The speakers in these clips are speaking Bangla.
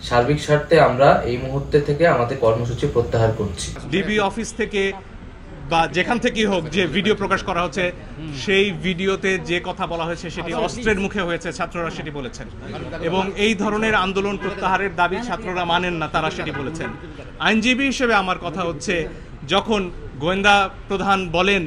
সার্বিক স্বার্থে আমরা এই মুহূর্তে থেকে আমাদের কর্মসূচি প্রত্যাহার করছি। ডিবি অফিস থেকে বা যেখান থেকেই হোক যে ভিডিও প্রকাশ করা হচ্ছে, সেই ভিডিওতে যে কথা বলা হয়েছে সেটি অস্ত্রের মুখে হয়েছে, ছাত্ররা সেটি বলেছেন। এবং এই ধরনের আন্দোলন প্রত্যাহারের দাবি ছাত্ররা মানেন না, তারা সেটি বলেছেন। আইনজীবী হিসেবে আমার কথা হচ্ছে, যখন গোয়েন্দা প্রধান বলেন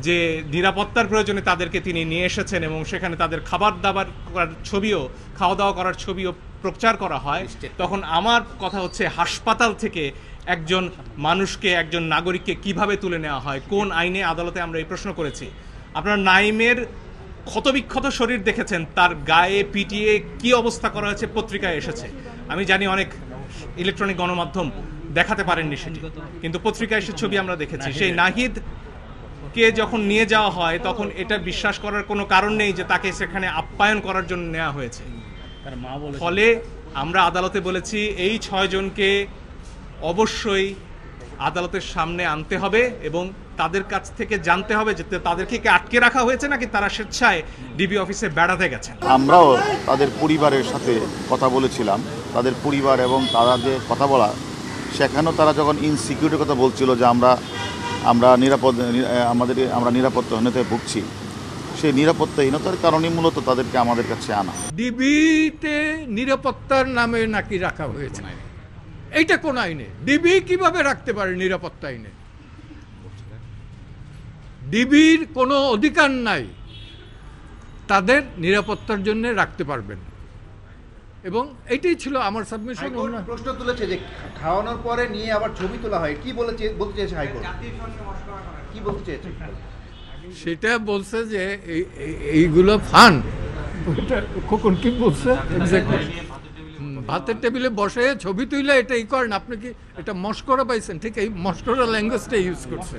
যে নিরাপত্তার প্রয়োজনে তাদেরকে তিনি নিয়ে এসেছেন এবং সেখানে তাদের খাবার দাবার করার ছবিও, খাওয়া দাওয়া করার ছবিও প্রচার করা হয়, তখন আমার কথা হচ্ছে হাসপাতাল থেকে একজন মানুষকে, একজন নাগরিককে কিভাবে তুলে নেওয়া হয়, কোন আইনে, আদালতে আমরা এই প্রশ্ন করেছি। আপনারা নাইমের ক্ষতবিক্ষত শরীর দেখেছেন, তার গায়ে পিটিয়ে কি অবস্থা করা হয়েছে পত্রিকায় এসেছে। আমি জানি অনেক ইলেকট্রনিক গণমাধ্যম দেখাতে পারেননি সেটি, কিন্তু পত্রিকায় সে ছবি আমরা দেখেছি। সেই নাহিদকে যখন নিয়ে যাওয়া হয় তখন এটা বিশ্বাস করার কোনো কারণ নেই যে তাকে সেখানে আপ্যায়ন করার জন্য নেওয়া হয়েছে। ফলে আমরা আদালতে বলেছি এই 6 জনকে অবশ্যই আদালতের সামনে আনতে হবে এবং তাদের কাছ থেকে জানতে হবে যে তাদেরকে কি আটকে রাখা হয়েছে নাকি তারা স্বেচ্ছায় ডিবি অফিসে বেড়াতে গেছেন। আমরাও তাদের পরিবারের সাথে কথা বলেছিলাম, তাদের পরিবার এবং তারা যে কথা বলা, সেখানেও তারা যখন ইনসিকিউরিটির কথা বলছিল যে আমরা নিরাপত্তাহীনতায় ভুগছি, সেই নিরাপত্তাহীনতার কারণে মূলত তাদেরকে আমাদের কাছে আনা। ডিবিতে নিরাপত্তার নামে নাকি রাখা হয়েছে, এইটা কোন আইনে? ডিবি কিভাবে রাখতে পারে নিরাপত্তা আইনে? ডিবির কোনো অধিকার নাই তাদের নিরাপত্তার জন্য রাখতে পারবেন। এবং এইটাই ছিল আমার সাবমিশন। প্রশ্ন তুলেছে যে খাওয়ানোর পরে নিয়ে আবার ছবি তোলা হয়, কি বলতে চেয়েছে হাইকোর্ট? কি বলতে চেয়েছে? সেটা বলছে যে এইগুলো ফান। কখন কি বলছে? ভাতের টেবিলে বসে ছবি তুইলে এটাই করেন, আপনি কি এটা মস্করা পাইছেন? ঠিক এই মস্করা ল্যাঙ্গুয়েজটা ইউজ করছে।